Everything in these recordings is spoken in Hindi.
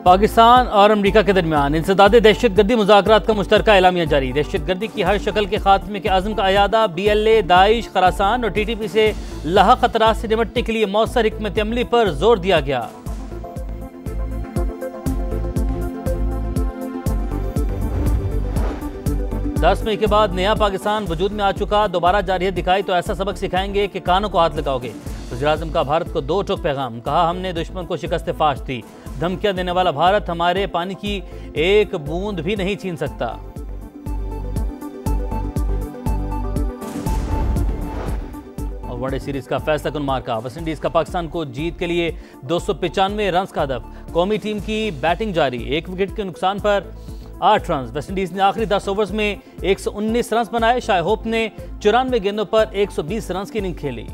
पाकिस्तान और अमरीका के दरमियान इंसदादे दहशतगर्दी मुज़ाकरात का मुश्तरका एलामिया जारी। दहशतगर्दी की हर शक्ल के खात्मे के आज़म का अयादा BLA, दाइश, खरासान और TTP से लाहक खतरात से निपटने के लिए मौसर हिकमत अमली पर जोर दिया गया। दस मई के बाद नया पाकिस्तान वजूद में आ चुका, दोबारा जारहियत दिखाई तो ऐसा सबक सिखाएंगे कि कानों को हाथ लगाओगे। वज़ीर-ए-आज़म का भारत को दो टोक पैगाम, कहा हमने दुश्मन को शिकस्त फाश दी, धमकियां देने वाला भारत हमारे पानी की एक बूंद भी नहीं छीन सकता। और वनडे सीरीज का फैसला कुन मार्का, वेस्टइंडीज का पाकिस्तान को जीत के लिए 295 रन का हदफ। कौमी टीम की बैटिंग जारी, एक विकेट के नुकसान पर 8 रन। वेस्टइंडीज ने आखिरी 10 ओवर्स में 119 रन बनाए। शाय होप ने 94 गेंदों पर 120 रन की इनिंग खेली।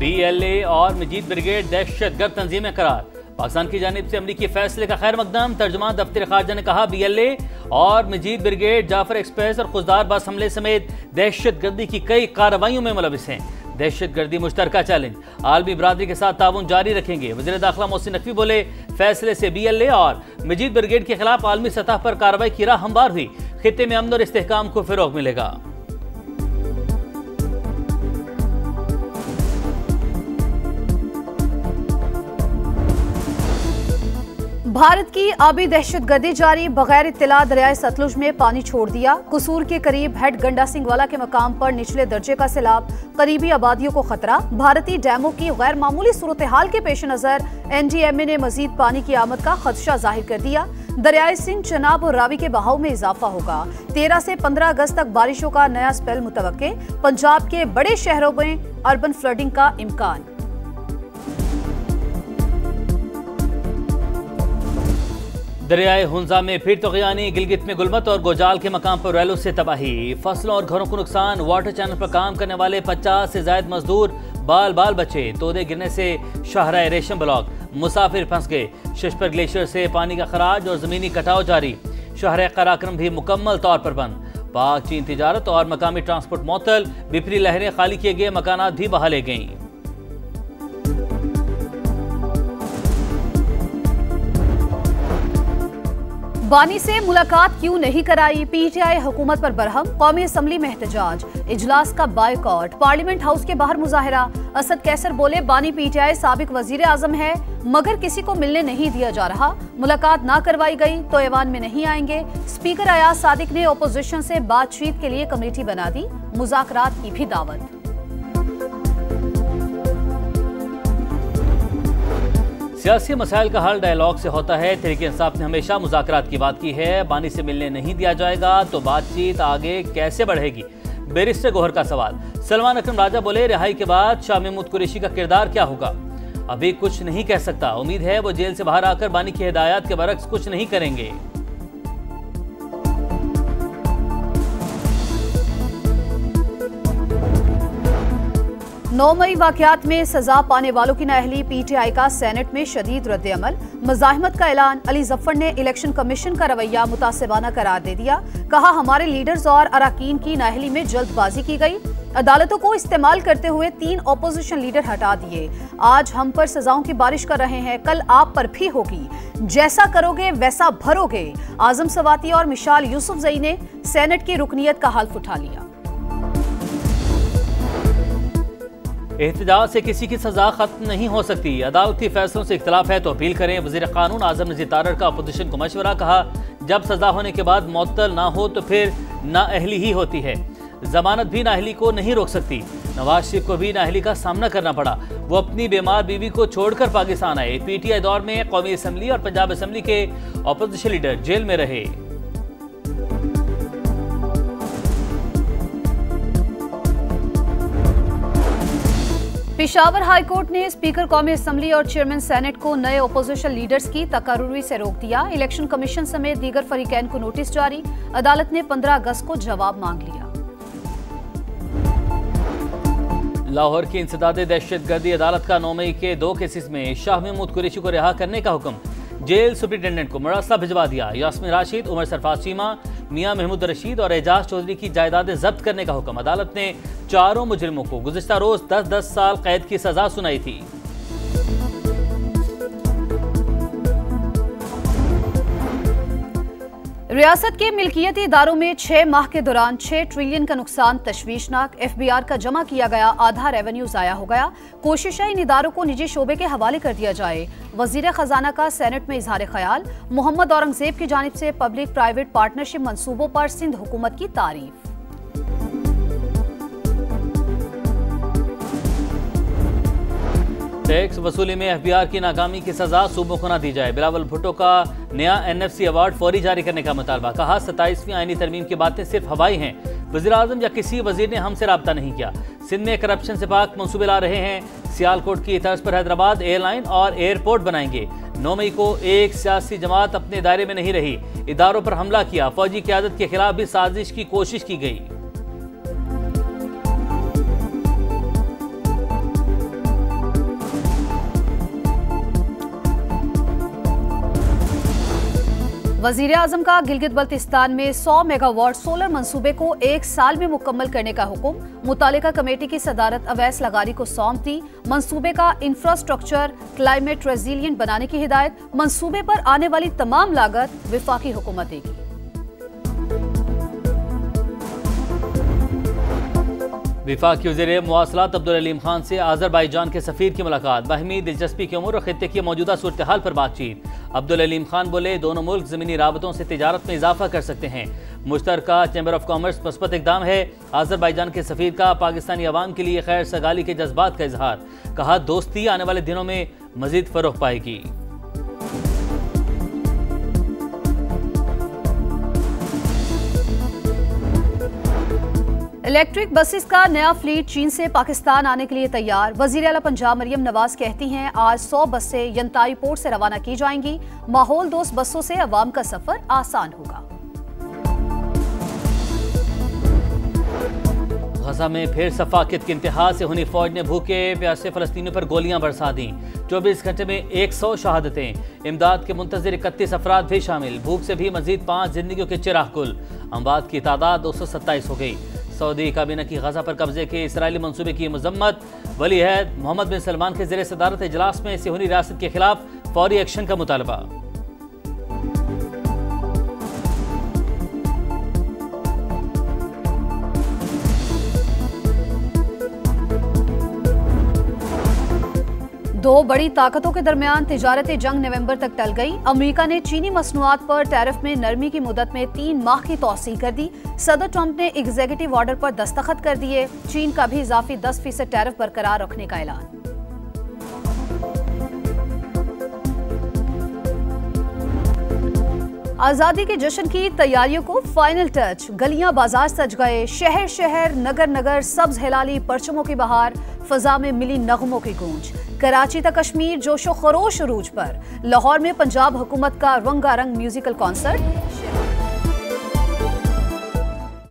BLA और मजीद ब्रिगेड दहशतगर्द तंजीमें करार, पाकिस्तान की जानिब से अमरीकी फैसले का खैर मकदम। तर्जुमान दफ्तर खारजा ने कहा BLA और मजीद ब्रिगेड जाफर एक्सप्रेस और खुजदार बस हमले समेत दहशतगर्दी की कई कार्रवाइयों में मुलविस हैं। दहशतगर्दी मुश्तरका चैलेंज, आलमी बरादरी के साथ ताउन जारी रखेंगे। वज़ीर दाखिला मोहसिन नकवी बोले फैसले से BLA और मजीद ब्रिगेड के खिलाफ आलमी सतह पर कार्रवाई की राह हमवार हुई, खित्ते में अमन और इस्तेहकाम को फिरोग मिलेगा। भारत की आबी दहशतगर्दी जारी, बगैर इत्तला दरियाए सतलुज में पानी छोड़ दिया। कसूर के करीब हेड गंडा सिंहवाला के मकाम पर निचले दर्जे का सैलाब, करीबी आबादियों को खतरा। भारतीय डैमों की गैर मामूली सूरत हाल के पेश नजर NDMA ने मजीद पानी की आमद का खदशा जाहिर कर दिया। दरियाए सिंध, चनाब और रावी के बहाव में इजाफा होगा। 13 से 15 अगस्त तक बारिशों का नया स्पेल मुतवक्के। पंजाब के बड़े शहरों में अर्बन फ्लडिंग का इम्कान। दरियाए हुंजा में फिर तग़यानी, गिलगित में गुलमत और गोजाल के मकाम पर रैलों से तबाही, फसलों और घरों को नुकसान। वाटर चैनल पर काम करने वाले 50 से ज्यादा मजदूर बाल बाल बचे। तोदे गिरने से शाहराह रेशम ब्लॉक, मुसाफिर फंस गए। शशपर ग्लेशियर से पानी का खराज और जमीनी कटाव जारी। शाहराह कराक्रम भी मुकम्मल तौर पर बंद। पाक चीन तिजारत और मकामी ट्रांसपोर्ट मअतल, बिफरी लहरें खाली किए गए मकानात भी बहा ले गईं। बानी से मुलाकात क्यों नहीं कराई, PTI हुकूमत पर बरहम। कौमी असम्बली में एहतजाज, इजलास का बायकॉट, पार्लियामेंट हाउस के बाहर मुजाहरा। असद कैसर बोले बानी PTI साबिक वजीर आजम है, मगर किसी को मिलने नहीं दिया जा रहा। मुलाकात ना करवाई गई तो ऐवान में नहीं आएंगे। स्पीकर अयाज सादिक ने अपोजिशन से बातचीत के लिए कमेटी बना दी, मुज़ाकरात की भी दावत। सियासी मसाइल का हल डायलॉग से होता है। तहरीक इंसाफ ने हमेशा मुज़ाकरात की बात की है। बानी से मिलने नहीं दिया जाएगा तो बातचीत आगे कैसे बढ़ेगी, बैरिस्टर गौहर का सवाल। सलमान अकरम राजा बोले रिहाई के बाद शाह महमूद कुरैशी का किरदार क्या होगा, अभी कुछ नहीं कह सकता। उम्मीद है वो जेल से बाहर आकर बानी की हिदायत के बरक्स कुछ नहीं करेंगे। 9 मई वाकयात में सजा पाने वालों की नाअहली, PTI का सेनेट में शदीद रद्द-ए-अमल। मज़ाहिमत का ऐलान, अली जफ़र ने इलेक्शन कमीशन का रवैया मुतासिबाना करार दे दिया। कहा हमारे लीडर्स और अराकीन की नाअहली में जल्दबाजी की गई। अदालतों को इस्तेमाल करते हुए 3 अपोजिशन लीडर हटा दिए। आज हम पर सजाओं की बारिश कर रहे हैं, कल आप पर भी होगी। जैसा करोगे वैसा भरोगे। आजम सवाती और मिशाल यूसुफजई ने सेनेट की रुकनीयत का हल्फ उठा लिया। एहतजाज से किसी की सजा खत्म नहीं हो सकती, अदालती फैसलों से इख्तलाफ है तो अपील करें। वज़ीर कानून आज़म नज़ीर तारड़ का अपोजिशन को मशवरा, कहा जब सजा होने के बाद मुअत्तल ना हो तो फिर नाअहली ही होती है। जमानत भी नाअहली को नहीं रोक सकती। नवाज शरीफ को भी नाअहली का सामना करना पड़ा, वो अपनी बीमार बीवी को छोड़कर पाकिस्तान आए। PTI दौर में कौमी असम्बली और पंजाब असम्बली के अपोजिशन लीडर जेल में रहे। पेशावर हाई कोर्ट ने स्पीकर कौमी असम्बली और चेयरमैन सेनेट को नए अपोजिशन लीडर्स की तकर्रुरी से रोक दिया। इलेक्शन कमीशन समेत दीगर फरीकैन को नोटिस जारी। अदालत ने 15 अगस्त को जवाब मांग लिया। लाहौर की इंसदादे दहशतगर्दी अदालत का 9 मई के 2 केसेस में शाह महमूद कुरैशी को रिहा करने का हुक्म। जेल सुप्रिंटेंडेंट को मरसला भिजवा दिया। यास्मीन राशिद, उमर सरफराज चीमा, मियां महमूद रशीद और एजाज चौधरी की जायदादें जब्त करने का हुक्म। अदालत ने चारों मुजरिमों को गुज़िश्ता रोज 10-10 साल कैद की सजा सुनाई थी। रियासत के मिल्कियती इदारों में 6 माह के दौरान 6 ट्रिलियन का नुकसान तशवीशनाक। FBR का जमा किया गया आधा रेवेन्यू जाया हो गया। कोशिश है इन इदारों को निजी शोबे के हवाले कर दिया जाए। वजीर खजाना का सेनेट में इजहार ख्याल। मोहम्मद औरंगजेब की जानिब से पब्लिक प्राइवेट पार्टनरशिप मंसूबों पर सिंध हुकूमत की तारीफ। टैक्स वसूली में FBR की नाकामी की सजा सूबों को न दी जाए। बिलावल भुट्टो का नया NFC अवार्ड फौरी जारी करने का मुतालबा। कहा 27वीं आईनी तरमीम की बातें सिर्फ हवाई हैं। वज़ीर आज़म या किसी वजीर ने हमसे रब्ता नहीं किया। सिंध में करप्शन से पाक मंसूबे ला रहे हैं। सियालकोट की तर्ज पर हैदराबाद एयरलाइन और एयरपोर्ट बनाएंगे। 9 मई को एक सियासी जमात अपने दायरे में नहीं रही, इदारों पर हमला किया। फौजी क़यादत के खिलाफ भी साजिश की कोशिश की गई। वजीर आजम का गिलगित बल्तिस्तान में 100 मेगावाट सोलर मंसूबे को 1 साल में मुकम्मल करने का हुक्म। मुतालिका कमेटी की सदारत अवैस लगारी को सौंप दी। मंसूबे का इंफ्रास्ट्रक्चर क्लाइमेट रेजिलियंट बनाने की हिदायत। मंसूबे पर आने वाली तमाम लागत विफाकी हुकूमत देगी। विफाकी वज़ीर मवासलात अब्दुल अलीम खान से आज़रबाईजान के सफ़ीर की मुलाकात। बाहमी दिलचस्पी की उमूर और खित्ते की मौजूदा सूरत हाल पर बातचीत। अब्दुल अलीम खान बोले, दोनों मुल्क ज़मीनी राबतों से तिजारत में इजाफा कर सकते हैं। मुश्तरका चैम्बर ऑफ कॉमर्स मस्बत इक़दाम है। आज़रबाईजान के सफ़ीर का पाकिस्तानी अवाम के लिए खैर सगाली के जज्बात का इजहार। कहा दोस्ती आने वाले दिनों में मज़ीद फ़रोग़ पाएगी। इलेक्ट्रिक बसेस का नया फ्लीट चीन से पाकिस्तान आने के लिए तैयार। वज़ीर आला पंजाब मरियम नवाज कहती हैं, आज 100 बसें यंताई पोर्ट से रवाना की जाएंगी। माहौल दोस्त बसों से अवाम का सफर आसान होगा। गजा में फिर सफाकियत की इंतहा से हुनी फौज ने भूखे प्यासे फलस्तीनियों पर गोलियां बरसा दी। 24 घंटे में 100 शहादतें। इमदाद के मुंतज़िर 31 अफराद भी शामिल। भूख से भी मजीद 5 जिंदगियों के चिराग कुल। अमवात की तादाद 227 हो गई। सऊदी काबीना की गजा पर कब्जे के इसराइली मंसूबे की मजम्मत। वली अहद मोहम्मद बिन सलमान के ज़ेर सदारत इजलास में सिहूनी रियासत के खिलाफ फौरी एक्शन का मुतालबा। दो बड़ी ताकतों के दरमियान तिजारती जंग नवंबर तक टल गई। अमेरिका ने चीनी मसनूआत पर टैरिफ में नरमी की मुद्दत में 3 माह की तौसीह कर दी। सदर ट्रंप ने एग्जीक्यूटिव ऑर्डर पर दस्तखत कर दिए। चीन का भी इजाफी 10% टैरिफ बरकरार रखने का ऐलान। आजादी के जश्न की तैयारियों को फाइनल टच। गलियां बाजार सज गए। शहर शहर नगर नगर सब्ज हिलाली परचमों की बहार। फजा में मिली नगमों की गूंज। कराची तक कश्मीर जोशो खरोश उरूज पर। लाहौर में पंजाब हुकूमत का रंगारंग म्यूजिकल कॉन्सर्ट।